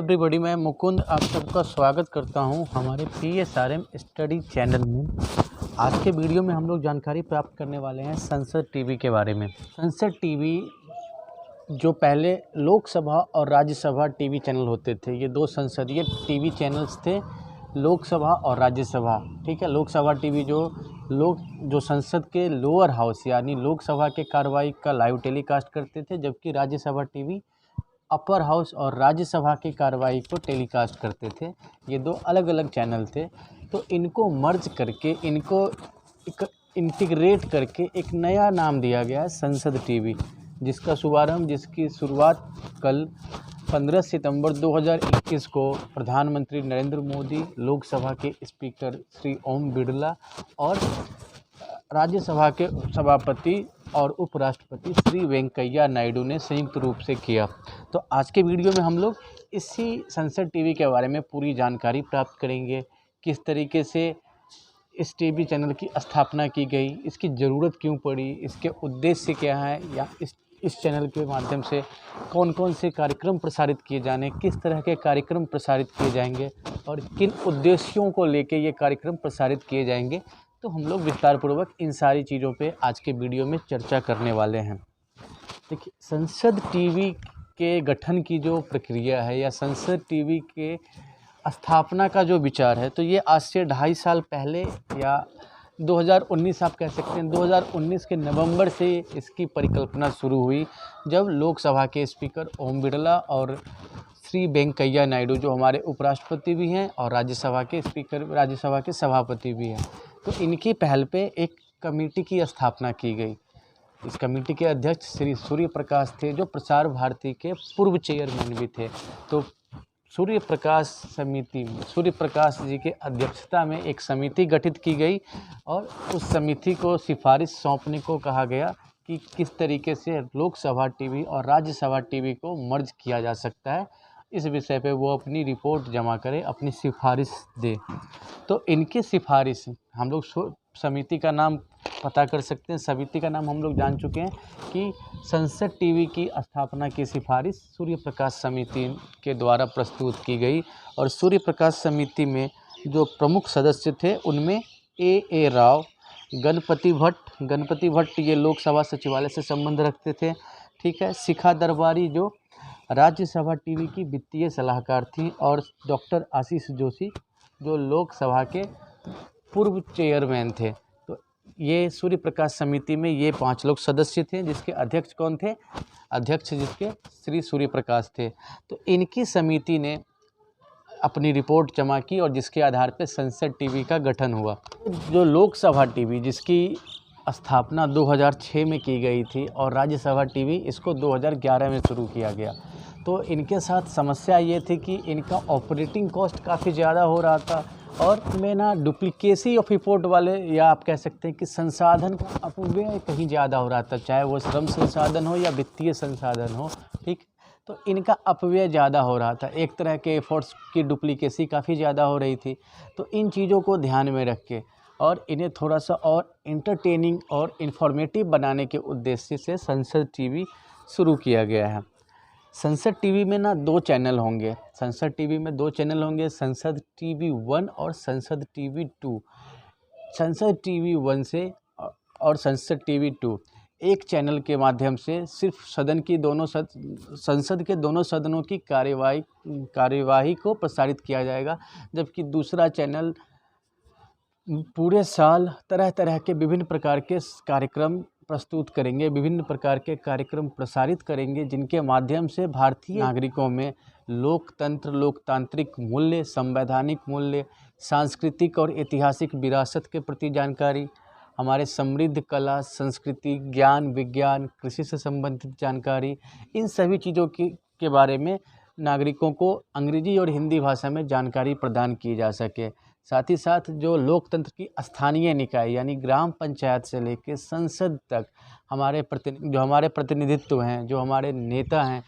Everybody, मैं मुकुंद आप सबका स्वागत करता हूं हमारे PSRM स्टडी चैनल में। आज के वीडियो में हम लोग जानकारी प्राप्त करने वाले हैं संसद टीवी के बारे में। संसद टीवी जो पहले लोकसभा और राज्यसभा टीवी चैनल होते थे, ये दो संसदीय टीवी चैनल्स थे, लोकसभा और राज्यसभा। ठीक है, लोकसभा टीवी जो संसद के लोअर हाउस यानी लोकसभा के कार्रवाई का लाइव टेलीकास्ट करते थे, जबकि राज्यसभा टीवी अपर हाउस और राज्यसभा की कार्रवाई को टेलीकास्ट करते थे। ये दो अलग अलग चैनल थे, तो इनको मर्ज करके, इनको इंटीग्रेट करके एक नया नाम दिया गया है संसद टीवी, जिसकी शुरुआत कल 15 सितंबर 2021 को प्रधानमंत्री नरेंद्र मोदी, लोकसभा के स्पीकर श्री ओम बिरला और राज्यसभा के सभापति और उपराष्ट्रपति श्री वेंकैया नायडू ने संयुक्त रूप से किया। तो आज के वीडियो में हम लोग इसी संसद टीवी के बारे में पूरी जानकारी प्राप्त करेंगे। किस तरीके से इस टीवी चैनल की स्थापना की गई, इसकी ज़रूरत क्यों पड़ी, इसके उद्देश्य क्या है, या इस चैनल के माध्यम से कौन कौन से कार्यक्रम प्रसारित किए जाने, किस तरह के कार्यक्रम प्रसारित किए जाएंगे और किन उद्देश्यों को लेके ये कार्यक्रम प्रसारित किए जाएंगे। तो हम लोग विस्तारपूर्वक इन सारी चीज़ों पे आज के वीडियो में चर्चा करने वाले हैं। देखिए, संसद टीवी के गठन की जो प्रक्रिया है या संसद टीवी के स्थापना का जो विचार है, तो ये आज से 2.5 साल पहले या 2019 आप कह सकते हैं, 2019 के नवंबर से इसकी परिकल्पना शुरू हुई, जब लोकसभा के स्पीकर ओम बिरला और श्री वेंकैया नायडू, जो हमारे उपराष्ट्रपति भी हैं और राज्यसभा के सभापति भी हैं, तो इनकी पहल पे एक कमेटी की स्थापना की गई। इस कमेटी के अध्यक्ष श्री सूर्य प्रकाश थे, जो प्रसार भारती के पूर्व चेयरमैन भी थे। तो सूर्य प्रकाश जी के अध्यक्षता में एक समिति गठित की गई और उस समिति को सिफारिश सौंपने को कहा गया कि किस तरीके से लोकसभा टीवी और राज्यसभा टीवी को मर्ज किया जा सकता है। इस विषय पे वो अपनी रिपोर्ट जमा करें, अपनी सिफारिश दे। तो इनकी सिफारिश हम लोग समिति का नाम पता कर सकते हैं। समिति का नाम हम लोग जान चुके हैं कि संसद टीवी की स्थापना की सिफारिश सूर्य प्रकाश समिति के द्वारा प्रस्तुत की गई। और सूर्य प्रकाश समिति में जो प्रमुख सदस्य थे, उनमें ए राव, गणपति भट्ट ये लोकसभा सचिवालय से संबंध रखते थे। ठीक है, शिखा दरबारी जो राज्यसभा टीवी की वित्तीय सलाहकार थी, और डॉक्टर आशीष जोशी जो लोकसभा के पूर्व चेयरमैन थे। तो ये सूर्य प्रकाश समिति में ये 5 लोग सदस्य थे, जिसके अध्यक्ष कौन थे? अध्यक्ष जिसके श्री सूर्य प्रकाश थे। तो इनकी समिति ने अपनी रिपोर्ट जमा की और जिसके आधार पर संसद टीवी का गठन हुआ। जो लोकसभा टीवी, जिसकी स्थापना 2006 में की गई थी, और राज्यसभा टीवी इसको 2011 में शुरू किया गया। तो इनके साथ समस्या ये थी कि इनका ऑपरेटिंग कॉस्ट काफ़ी ज़्यादा हो रहा था, और इनमें ना डुप्लीकेसी ऑफ रिपोर्ट वाले, या आप कह सकते हैं कि संसाधन का अपव्यय कहीं ज़्यादा हो रहा था, चाहे वो श्रम संसाधन हो या वित्तीय संसाधन हो। ठीक, तो इनका अपव्यय ज़्यादा हो रहा था, एक तरह के एफर्ट्स की डुप्लीकेसी काफ़ी ज़्यादा हो रही थी। तो इन चीज़ों को ध्यान में रख के और इन्हें थोड़ा सा और इंटरटेनिंग और इन्फॉर्मेटिव बनाने के उद्देश्य से संसद टीवी शुरू किया गया है। संसद टीवी में ना 2 चैनल होंगे। संसद टीवी में 2 चैनल होंगे, संसद टीवी 1 और संसद टीवी 2। संसद टीवी 1 से और संसद टीवी 2 एक चैनल के माध्यम से सिर्फ संसद के दोनों सदनों की कार्यवाही को प्रसारित किया जाएगा, जबकि दूसरा चैनल पूरे साल तरह तरह के विभिन्न प्रकार के कार्यक्रम प्रस्तुत करेंगे, विभिन्न प्रकार के कार्यक्रम प्रसारित करेंगे, जिनके माध्यम से भारतीय नागरिकों में लोकतांत्रिक मूल्य, संवैधानिक मूल्य, सांस्कृतिक और ऐतिहासिक विरासत के प्रति जानकारी, हमारे समृद्ध कला, संस्कृति, ज्ञान, विज्ञान, कृषि से संबंधित जानकारी, इन सभी चीज़ों के बारे में नागरिकों को अंग्रेजी और हिंदी भाषा में जानकारी प्रदान की जा सके। साथ ही साथ जो लोकतंत्र की स्थानीय निकाय यानी ग्राम पंचायत से लेकर संसद तक हमारे प्रतिनिधित्व हैं, जो हमारे नेता हैं,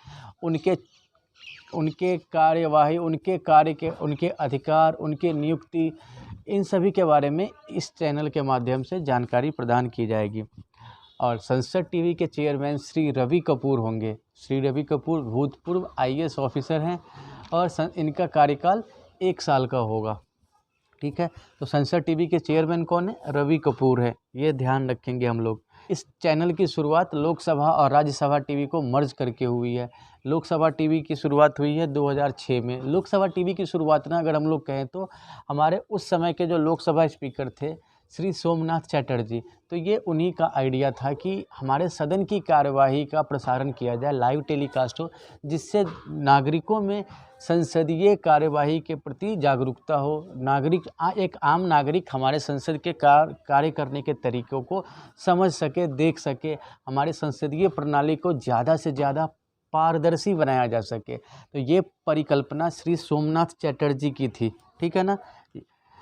उनके कार्यवाही, उनके अधिकार, उनके नियुक्ति, इन सभी के बारे में इस चैनल के माध्यम से जानकारी प्रदान की जाएगी। और संसद टीवी के चेयरमैन श्री रवि कपूर होंगे। श्री रवि कपूर भूतपूर्व IAS ऑफिसर हैं और इनका कार्यकाल 1 साल का होगा। ठीक है, तो संसद टीवी के चेयरमैन कौन है? रवि कपूर है, ये ध्यान रखेंगे हम लोग। इस चैनल की शुरुआत लोकसभा और राज्यसभा टीवी को मर्ज करके हुई है। लोकसभा टीवी की शुरुआत हुई है 2006 में। लोकसभा टीवी की शुरुआत ना अगर हम लोग कहें तो हमारे उस समय के जो लोकसभा स्पीकर थे श्री सोमनाथ चटर्जी, तो ये उन्हीं का आइडिया था कि हमारे सदन की कार्यवाही का प्रसारण किया जाए, लाइव टेलीकास्ट हो, जिससे नागरिकों में संसदीय कार्यवाही के प्रति जागरूकता हो। एक आम नागरिक हमारे संसद के कार्य करने के तरीक़ों को समझ सके, देख सके, हमारे संसदीय प्रणाली को ज़्यादा से ज़्यादा पारदर्शी बनाया जा सके। तो ये परिकल्पना श्री सोमनाथ चटर्जी की थी। ठीक है ना।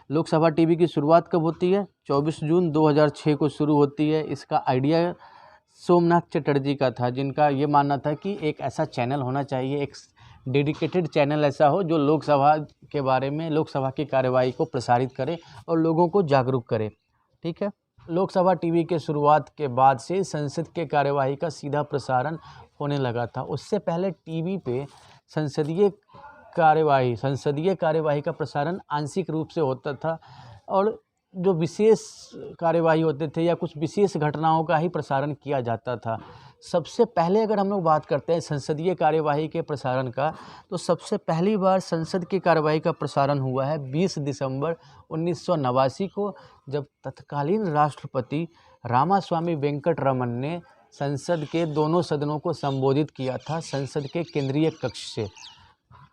लोकसभा टीवी की शुरुआत कब होती है? 24 जून 2006 को शुरू होती है। इसका आइडिया सोमनाथ चटर्जी का था, जिनका ये मानना था कि एक ऐसा चैनल होना चाहिए, एक डेडिकेटेड चैनल ऐसा हो जो लोकसभा के बारे में, लोकसभा की कार्यवाही को प्रसारित करे और लोगों को जागरूक करे। ठीक है। लोकसभा टीवी के शुरुआत के बाद से संसद के कार्यवाही का सीधा प्रसारण होने लगा था। उससे पहले टीवी पे संसदीय कार्यवाही का प्रसारण आंशिक रूप से होता था और जो विशेष कार्यवाही होते थे या कुछ विशेष घटनाओं का ही प्रसारण किया जाता था। सबसे पहले अगर हम लोग बात करते हैं संसदीय कार्यवाही के प्रसारण का, तो सबसे पहली बार संसद की कार्यवाही का प्रसारण हुआ है 20 दिसंबर 1989 को, जब तत्कालीन राष्ट्रपति रामास्वामी वेंकटरमन ने संसद के दोनों सदनों को संबोधित किया था संसद के केंद्रीय कक्ष से।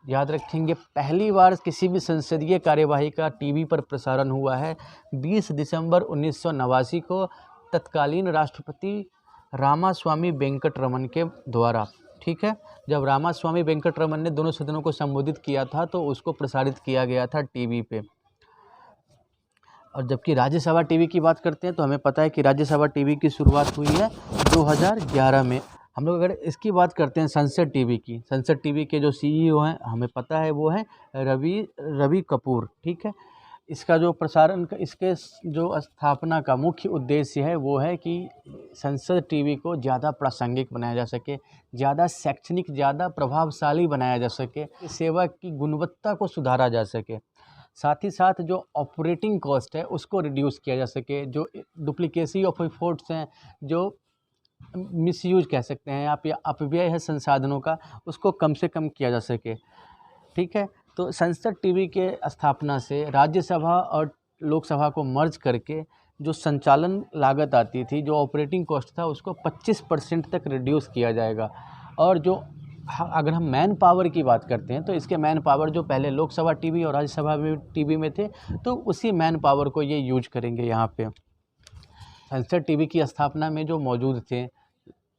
याद रखेंगे, पहली बार किसी भी संसदीय कार्यवाही का टीवी पर प्रसारण हुआ है 20 दिसंबर 1989 को तत्कालीन राष्ट्रपति रामास्वामी वेंकटरमन के द्वारा। ठीक है, जब रामास्वामी वेंकटरमन ने दोनों सदनों को संबोधित किया था तो उसको प्रसारित किया गया था टीवी पे। और जबकि राज्यसभा टीवी की बात करते हैं तो हमें पता है कि राज्यसभा टीवी की शुरुआत हुई है 2011 में। हम लोग अगर इसकी बात करते हैं संसद टीवी की, संसद टीवी के जो सीईओ हैं हमें पता है वो हैं रवि कपूर। ठीक है, इसका जो प्रसारण इसके जो स्थापना का मुख्य उद्देश्य है वो है कि संसद टीवी को ज़्यादा प्रासंगिक बनाया जा सके, ज़्यादा शैक्षणिक, ज़्यादा प्रभावशाली बनाया जा सके, सेवा की गुणवत्ता को सुधारा जा सके, साथ ही साथ जो ऑपरेटिंग कॉस्ट है उसको रिड्यूस किया जा सके, जो डुप्लीकेसी ऑफ एफर्ट्स हैं, जो मिसयूज कह सकते हैं आप या अपव्यय है संसाधनों का, उसको कम से कम किया जा सके। ठीक है, तो संसद टीवी के स्थापना से राज्यसभा और लोकसभा को मर्ज करके जो संचालन लागत आती थी, जो ऑपरेटिंग कॉस्ट था, उसको 25% तक रिड्यूस किया जाएगा। और जो अगर हम मैन पावर की बात करते हैं तो इसके मैन पावर जो पहले लोकसभा टीवी और राज्यसभा टीवी में थे, तो उसी मैन पावर को ये यूज करेंगे यहाँ पे। संसद टीवी की स्थापना में जो मौजूद थे,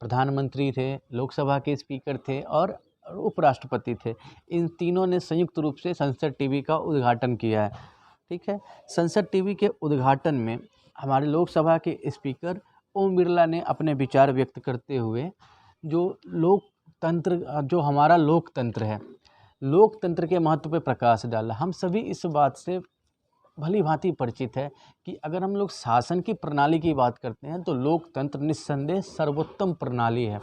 प्रधानमंत्री थे, लोकसभा के स्पीकर थे और उपराष्ट्रपति थे, इन तीनों ने संयुक्त रूप से संसद टीवी का उद्घाटन किया है। ठीक है, संसद टीवी के उद्घाटन में हमारे लोकसभा के स्पीकर ओम बिरला ने अपने विचार व्यक्त करते हुए जो हमारा लोकतंत्र है, लोकतंत्र के महत्व पर प्रकाश डाला। हम सभी इस बात से भली भांति परिचित है कि अगर हम लोग शासन की प्रणाली की बात करते हैं तो लोकतंत्र निस्संदेह सर्वोत्तम प्रणाली है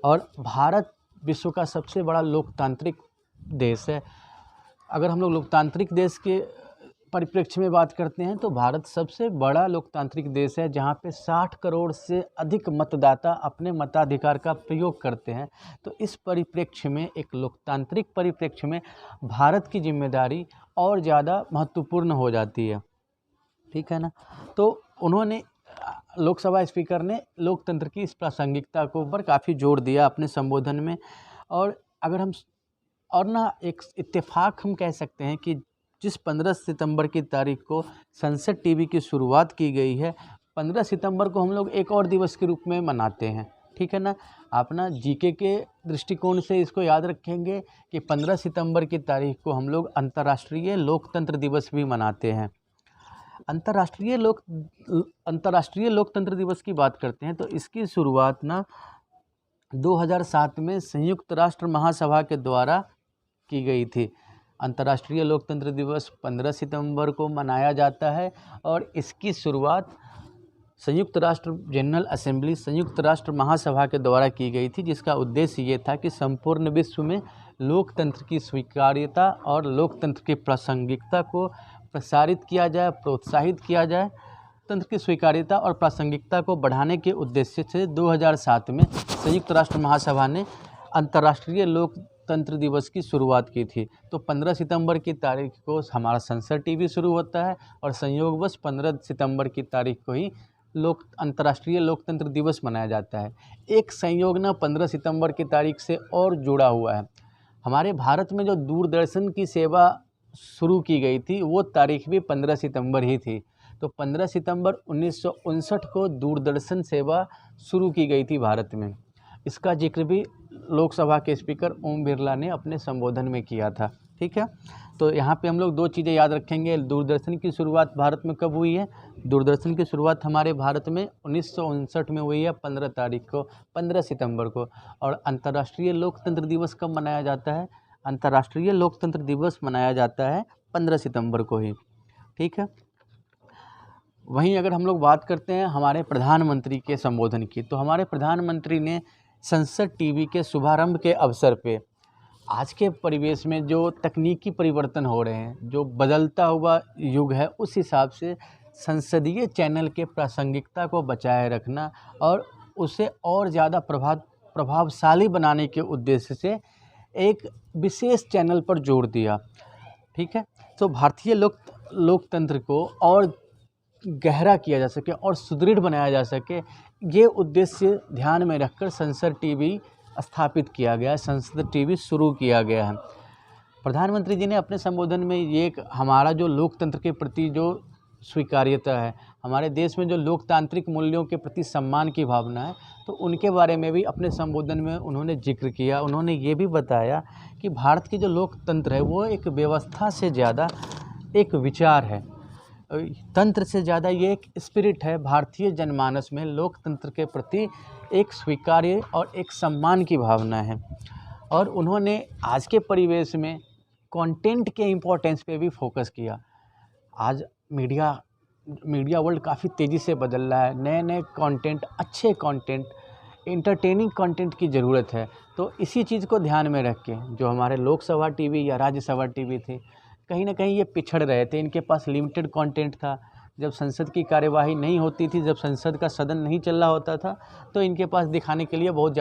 और भारत विश्व का सबसे बड़ा लोकतांत्रिक देश है। अगर हम लोग लोकतांत्रिक देश के परिप्रेक्ष्य में बात करते हैं तो भारत सबसे बड़ा लोकतांत्रिक देश है, जहां पे 60 करोड़ से अधिक मतदाता अपने मताधिकार का प्रयोग करते हैं। तो इस परिप्रेक्ष्य में, एक लोकतांत्रिक परिप्रेक्ष्य में, भारत की जिम्मेदारी और ज़्यादा महत्वपूर्ण हो जाती है। ठीक है ना। तो उन्होंने, लोकसभा स्पीकर ने लोकतंत्र की इस प्रासंगिकता को ऊपर काफ़ी जोर दिया अपने संबोधन में। और अगर हम एक इत्तेफाक हम कह सकते हैं कि जिस 15 सितंबर की तारीख को संसद टीवी की शुरुआत की गई है, 15 सितंबर को हम लोग एक और दिवस के रूप में मनाते हैं। ठीक है ना। अपना जीके के दृष्टिकोण से इसको याद रखेंगे कि 15 सितंबर की तारीख को हम लोग अंतर्राष्ट्रीय लोकतंत्र दिवस भी मनाते हैं। अंतर्राष्ट्रीय लोकतंत्र दिवस की बात करते हैं तो इसकी शुरुआत 2007 में संयुक्त राष्ट्र महासभा के द्वारा की गई थी। अंतर्राष्ट्रीय लोकतंत्र दिवस 15 सितंबर को मनाया जाता है और इसकी शुरुआत संयुक्त राष्ट्र जनरल असेंबली, संयुक्त राष्ट्र महासभा के द्वारा की गई थी, जिसका उद्देश्य ये था कि संपूर्ण विश्व में लोकतंत्र की स्वीकार्यता और लोकतंत्र की प्रासंगिकता को प्रसारित किया जाए, प्रोत्साहित किया जाए। तंत्र की स्वीकार्यता और प्रासंगिकता को बढ़ाने के उद्देश्य से 2007 में संयुक्त राष्ट्र महासभा ने अंतर्राष्ट्रीय लोकतंत्र दिवस की शुरुआत की थी। तो 15 सितंबर की तारीख को हमारा संसद टीवी शुरू होता है और संयोगवश 15 सितंबर की तारीख को ही अंतर्राष्ट्रीय लोकतंत्र दिवस मनाया जाता है। एक संयोग ना 15 सितंबर की तारीख से और जुड़ा हुआ है। हमारे भारत में जो दूरदर्शन की सेवा शुरू की गई थी वो तारीख भी 15 सितंबर ही थी। तो 15 सितंबर 1959 को दूरदर्शन सेवा शुरू की गई थी भारत में। इसका जिक्र भी लोकसभा के स्पीकर ओम बिरला ने अपने संबोधन में किया था। ठीक है, तो यहाँ पे हम लोग दो चीज़ें याद रखेंगे। दूरदर्शन की शुरुआत भारत में कब हुई है? दूरदर्शन की शुरुआत हमारे भारत में 1959 में हुई है 15 तारीख को, 15 सितंबर को। और अंतर्राष्ट्रीय लोकतंत्र दिवस कब मनाया जाता है? अंतर्राष्ट्रीय लोकतंत्र दिवस मनाया जाता है 15 सितंबर को ही। ठीक है, वहीं अगर हम लोग बात करते हैं हमारे प्रधानमंत्री के संबोधन की, तो हमारे प्रधानमंत्री ने संसद टीवी के शुभारंभ के अवसर पे आज के परिवेश में जो तकनीकी परिवर्तन हो रहे हैं, जो बदलता हुआ युग है, उस हिसाब से संसदीय चैनल के प्रासंगिकता को बचाए रखना और उसे और ज़्यादा प्रभावशाली बनाने के उद्देश्य से एक विशेष चैनल पर जोर दिया। ठीक है, तो भारतीय लोकतंत्र को और गहरा किया जा सके और सुदृढ़ बनाया जा सके, ये उद्देश्य ध्यान में रखकर संसद टीवी स्थापित किया गया है, संसद टीवी शुरू किया गया है। प्रधानमंत्री जी ने अपने संबोधन में ये हमारा जो लोकतंत्र के प्रति जो स्वीकार्यता है, हमारे देश में जो लोकतांत्रिक मूल्यों के प्रति सम्मान की भावना है, तो उनके बारे में भी अपने संबोधन में उन्होंने जिक्र किया। उन्होंने ये भी बताया कि भारत की जो लोकतंत्र है वो एक व्यवस्था से ज़्यादा एक विचार है, तंत्र से ज़्यादा ये एक स्पिरिट है। भारतीय जनमानस में लोकतंत्र के प्रति एक स्वीकार्य और एक सम्मान की भावना है। और उन्होंने आज के परिवेश में कंटेंट के इम्पोर्टेंस पे भी फोकस किया। आज मीडिया वर्ल्ड काफ़ी तेज़ी से बदल रहा है, नए नए कंटेंट, अच्छे कंटेंट, इंटरटेनिंग कंटेंट की ज़रूरत है। तो इसी चीज़ को ध्यान में रख के जो हमारे लोकसभा टीवी या राज्यसभा टीवी थे, कहीं ना कहीं ये पिछड़ रहे थे। इनके पास लिमिटेड कंटेंट था। जब संसद की कार्यवाही नहीं होती थी, जब संसद का सदन नहीं चल रहा होता था, तो इनके पास दिखाने के लिए बहुत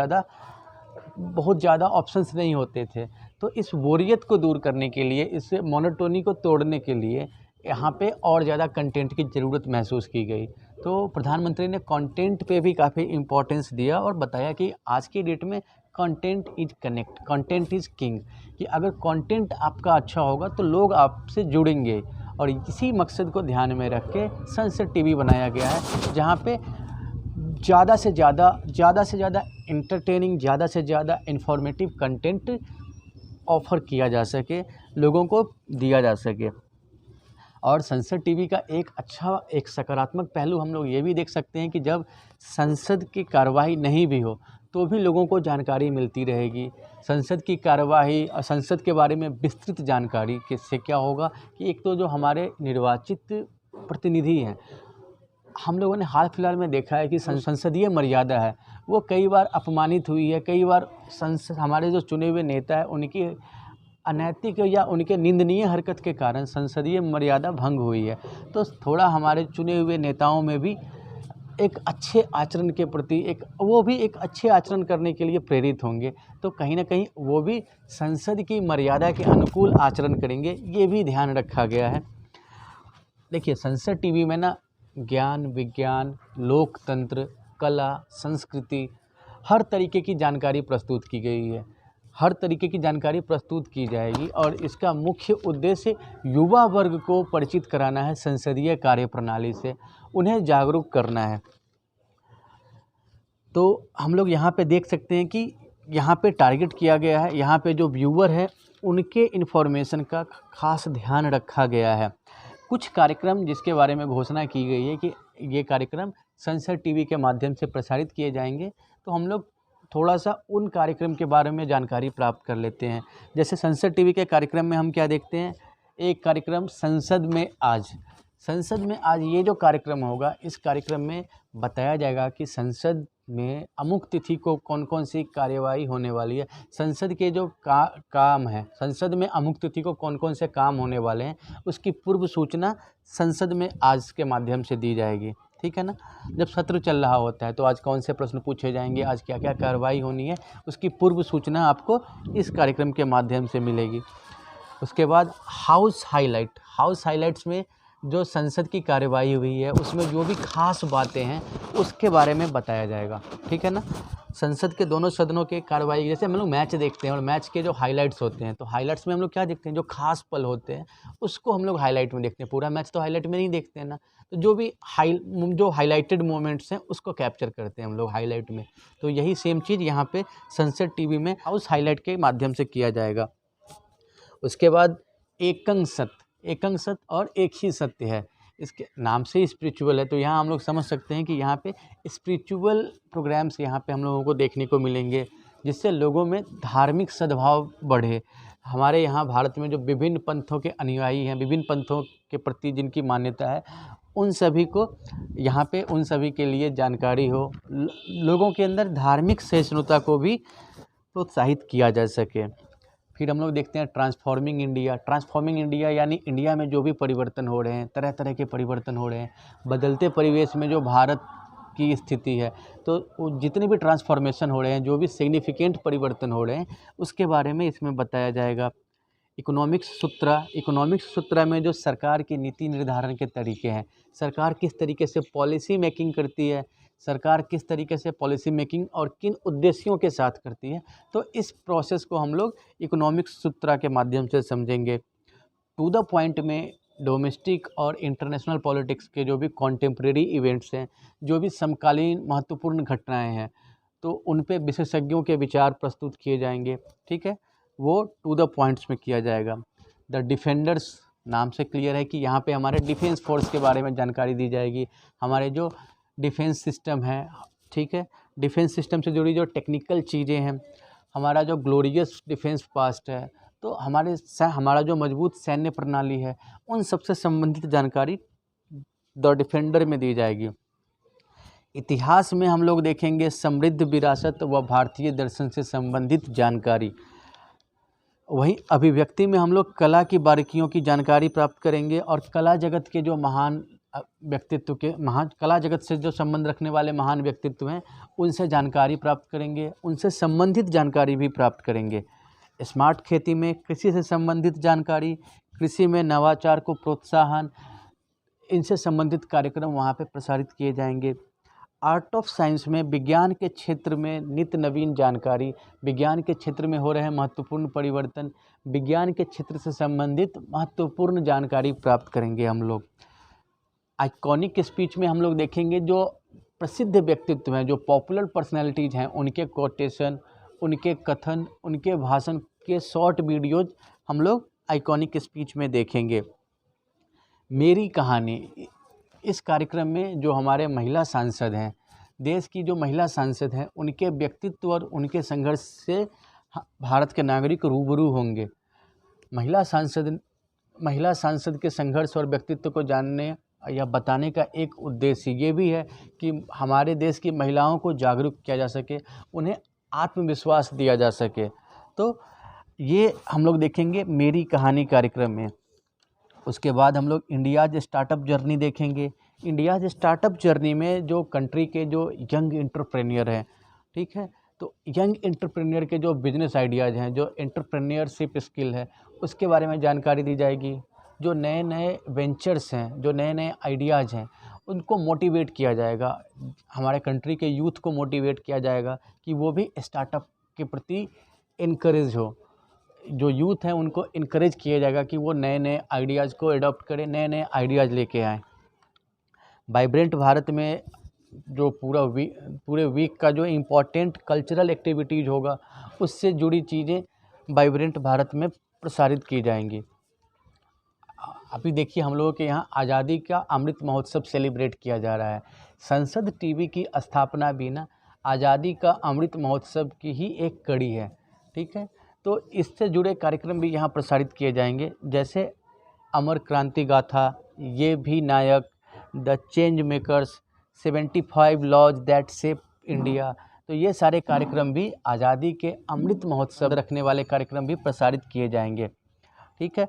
ज़्यादा ऑप्शंस नहीं होते थे। तो इस बोरियत को दूर करने के लिए, इस मोनोटोनी को तोड़ने के लिए यहाँ पे और ज़्यादा कंटेंट की ज़रूरत महसूस की गई। तो प्रधानमंत्री ने कंटेंट पे भी काफ़ी इम्पोर्टेंस दिया और बताया कि आज की डेट में content is connect, content is king, कि अगर कंटेंट आपका अच्छा होगा तो लोग आपसे जुड़ेंगे। और इसी मकसद को ध्यान में रख के संसद टीवी बनाया गया है, जहाँ पे ज़्यादा से ज़्यादा इंटरटेनिंग, ज़्यादा से ज़्यादा इंफॉर्मेटिव कंटेंट ऑफ़र किया जा सके, लोगों को दिया जा सके। और संसद टीवी का एक सकारात्मक पहलू हम लोग ये भी देख सकते हैं कि जब संसद की कार्यवाही नहीं भी हो तो भी लोगों को जानकारी मिलती रहेगी। संसद की कार्यवाही और संसद के बारे में विस्तृत जानकारी किससे क्या होगा कि एक तो जो हमारे निर्वाचित प्रतिनिधि हैं, हम लोगों ने हाल फिलहाल में देखा है कि संसदीय मर्यादा है वो कई बार अपमानित हुई है। कई बार हमारे जो चुने हुए नेता है उनकी अनैतिक या उनके निंदनीय हरकत के कारण संसदीय मर्यादा भंग हुई है। तो थोड़ा हमारे चुने हुए नेताओं में भी एक अच्छे आचरण के प्रति वो भी एक अच्छे आचरण करने के लिए प्रेरित होंगे। तो कहीं ना कहीं वो भी संसद की मर्यादा के अनुकूल आचरण करेंगे, ये भी ध्यान रखा गया है। देखिए, संसद टीवी में ना ज्ञान, विज्ञान, लोकतंत्र, कला, संस्कृति, हर तरीके की जानकारी प्रस्तुत की गई है। हर तरीके की जानकारी प्रस्तुत की जाएगी और इसका मुख्य उद्देश्य युवा वर्ग को परिचित कराना है संसदीय कार्यप्रणाली से, उन्हें जागरूक करना है। तो हम लोग यहाँ पे देख सकते हैं कि यहाँ पे टारगेट किया गया है, यहाँ पे जो व्यूअर है उनके इन्फॉर्मेशन का खास ध्यान रखा गया है। कुछ कार्यक्रम जिसके बारे में घोषणा की गई है कि ये कार्यक्रम संसद टीवी के माध्यम से प्रसारित किए जाएंगे, तो हम लोग थोड़ा सा उन कार्यक्रम के बारे में जानकारी प्राप्त कर लेते हैं। जैसे संसद टीवी के कार्यक्रम में हम क्या देखते हैं, एक कार्यक्रम संसद में आज ये जो कार्यक्रम होगा, इस कार्यक्रम में बताया जाएगा कि संसद में अमुक तिथि को कौन कौन सी कार्यवाही होने वाली है, संसद के जो काम है, संसद में अमुक तिथि को कौन कौन से काम होने वाले हैं, उसकी पूर्व सूचना संसद में आज के माध्यम से दी जाएगी। ठीक है ना। जब सत्र चल रहा होता है तो आज कौन से प्रश्न पूछे जाएंगे, आज क्या क्या कार्रवाई होनी है, उसकी पूर्व सूचना आपको इस कार्यक्रम के माध्यम से मिलेगी। उसके बाद हाउस हाइलाइट्स में जो संसद की कार्यवाही हुई है उसमें जो भी खास बातें हैं उसके बारे में बताया जाएगा। ठीक है ना। संसद के दोनों सदनों के कार्यवाही, जैसे हम लोग मैच देखते हैं और मैच के जो हाइलाइट्स होते हैं, तो हाइलाइट्स में हम लोग क्या देखते हैं, जो खास पल होते हैं उसको हम लोग हाईलाइट में देखते हैं। पूरा मैच तो हाईलाइट में नहीं देखते हैं ना, तो जो भी जो हाईलाइटेड मोमेंट्स हैं उसको कैप्चर करते हैं हम लोग हाईलाइट में। तो यही सेम चीज़ यहाँ पे संसद टीवी में हाउस हाईलाइट के माध्यम से किया जाएगा। उसके बाद एकंग सत्य और एक ही सत्य है, इसके नाम से स्पिरिचुअल है, तो यहाँ हम लोग समझ सकते हैं कि यहाँ पे स्पिरिचुअल प्रोग्राम्स यहाँ पे हम लोगों को देखने को मिलेंगे, जिससे लोगों में धार्मिक सद्भाव बढ़े। हमारे यहाँ भारत में जो विभिन्न पंथों के अनुयायी हैं, विभिन्न पंथों के प्रति जिनकी मान्यता है, उन सभी को यहाँ पे उन सभी के लिए जानकारी हो, लोगों के अंदर धार्मिक सहिष्णुता को भी प्रोत्साहित किया जा सके। फिर हम लोग देखते हैं ट्रांसफॉर्मिंग इंडिया यानी इंडिया में जो भी परिवर्तन हो रहे हैं, तरह तरह के परिवर्तन हो रहे हैं, बदलते परिवेश में जो भारत की स्थिति है, तो जितने भी ट्रांसफॉर्मेशन हो रहे हैं, जो भी सिग्निफिकेंट परिवर्तन हो रहे हैं, उसके बारे में इसमें बताया जाएगा। इकोनॉमिक्स सूत्रा में जो सरकार की नीति निर्धारण के तरीके हैं, सरकार किस तरीके से पॉलिसी मेकिंग करती है, सरकार किस तरीके से पॉलिसी मेकिंग और किन उद्देश्यों के साथ करती है, तो इस प्रोसेस को हम लोग इकोनॉमिक्स सूत्रा के माध्यम से समझेंगे। टू द पॉइंट में डोमेस्टिक और इंटरनेशनल पॉलिटिक्स के जो भी कॉन्टेम्प्रेरी इवेंट्स हैं, जो भी समकालीन महत्वपूर्ण घटनाएं हैं, तो उन पे विशेषज्ञों के विचार प्रस्तुत किए जाएंगे। ठीक है, वो टू द पॉइंट्स में किया जाएगा। द डिफेंडर्स नाम से क्लियर है कि यहाँ पे हमारे डिफेंस फोर्स के बारे में जानकारी दी जाएगी, हमारे जो डिफेंस सिस्टम है। ठीक है, डिफेंस सिस्टम से जुड़ी जो टेक्निकल चीज़ें हैं, हमारा जो ग्लोरियस डिफेंस पास्ट है, तो हमारा जो मजबूत सैन्य प्रणाली है, उन सबसे संबंधित जानकारी द डिफेंडर में दी जाएगी। इतिहास में हम लोग देखेंगे समृद्ध विरासत व भारतीय दर्शन से संबंधित जानकारी। वहीं अभिव्यक्ति में हम लोग कला की बारीकियों की जानकारी प्राप्त करेंगे और कला जगत के जो महान व्यक्तित्व के कला जगत से जो संबंध रखने वाले महान व्यक्तित्व हैं, उनसे जानकारी प्राप्त करेंगे, उनसे संबंधित जानकारी भी प्राप्त करेंगे। स्मार्ट खेती में कृषि से संबंधित जानकारी, कृषि में नवाचार को प्रोत्साहन, इनसे संबंधित कार्यक्रम वहाँ पे प्रसारित किए जाएंगे। आर्ट ऑफ साइंस में विज्ञान के क्षेत्र में नित्य नवीन जानकारी, विज्ञान के क्षेत्र में हो रहे महत्वपूर्ण परिवर्तन, विज्ञान के क्षेत्र से संबंधित महत्वपूर्ण जानकारी प्राप्त करेंगे हम लोग। आइकॉनिक स्पीच में हम लोग देखेंगे जो प्रसिद्ध व्यक्तित्व हैं, जो पॉपुलर पर्सनैलिटीज़ हैं, उनके कोटेशन, उनके कथन, उनके भाषण के शॉर्ट वीडियोज़ हम लोग आइकॉनिक स्पीच में देखेंगे। मेरी कहानी, इस कार्यक्रम में जो हमारे महिला सांसद हैं, देश की जो महिला सांसद हैं, उनके व्यक्तित्व और उनके संघर्ष से भारत के नागरिक रूबरू होंगे। महिला सांसद के संघर्ष और व्यक्तित्व को जानने या बताने का एक उद्देश्य ये भी है कि हमारे देश की महिलाओं को जागरूक किया जा सके, उन्हें आत्मविश्वास दिया जा सके। तो ये हम लोग देखेंगे मेरी कहानी कार्यक्रम में। उसके बाद हम लोग इंडियाज़ स्टार्टअप जर्नी देखेंगे। इंडियाज़ स्टार्टअप जर्नी में जो कंट्री के जो यंग एंटरप्रेन्योर हैं, ठीक है, तो यंग एंटरप्रेन्योर के जो बिजनेस आइडियाज़ हैं, जो एंटरप्रेन्योरशिप स्किल है, उसके बारे में जानकारी दी जाएगी। जो नए नए वेंचर्स हैं, जो नए नए आइडियाज़ हैं, उनको मोटिवेट किया जाएगा। हमारे कंट्री के यूथ को मोटिवेट किया जाएगा कि वो भी स्टार्टअप के प्रति इनकरेज हो। जो यूथ हैं उनको इनकरेज किया जाएगा कि वो नए नए आइडियाज़ को अडॉप्ट करें, नए नए आइडियाज़ लेके आएँ। वाइब्रेंट भारत में जो पूरे वीक का जो इम्पोर्टेंट कल्चरल एक्टिविटीज़ होगा, उससे जुड़ी चीज़ें वाइब्रेंट भारत में प्रसारित की जाएंगी। अभी देखिए हम लोगों के यहाँ आज़ादी का अमृत महोत्सव सेलिब्रेट किया जा रहा है। संसद टीवी की स्थापना भी ना आज़ादी का अमृत महोत्सव की ही एक कड़ी है। ठीक है, तो इससे जुड़े कार्यक्रम भी यहाँ प्रसारित किए जाएंगे, जैसे अमर क्रांति गाथा, ये भी नायक, the change makers, 75 laws that shape India, तो ये सारे कार्यक्रम भी आज़ादी के अमृत महोत्सव रखने वाले कार्यक्रम भी प्रसारित किए जाएंगे। ठीक है।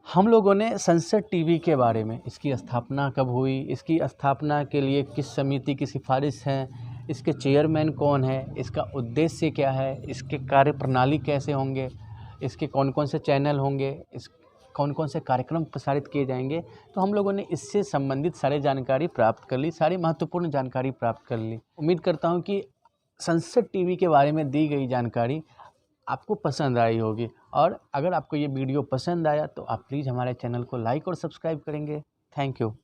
हम लोगों ने संसद टीवी के बारे में, इसकी स्थापना कब हुई, इसकी स्थापना के लिए किस समिति की सिफारिश है, इसके चेयरमैन कौन है, इसका उद्देश्य क्या है, इसके कार्यप्रणाली कैसे होंगे, इसके कौन कौन से चैनल होंगे, इस कौन कौन से कार्यक्रम प्रसारित किए जाएंगे, तो हम लोगों ने इससे संबंधित सारी जानकारी प्राप्त कर ली, सारी महत्वपूर्ण जानकारी प्राप्त कर ली। उम्मीद करता हूँ कि संसद टीवी के बारे में दी गई जानकारी आपको पसंद आई होगी, और अगर आपको ये वीडियो पसंद आया तो आप प्लीज़ हमारे चैनल को लाइक और सब्सक्राइब करेंगे। Thank you.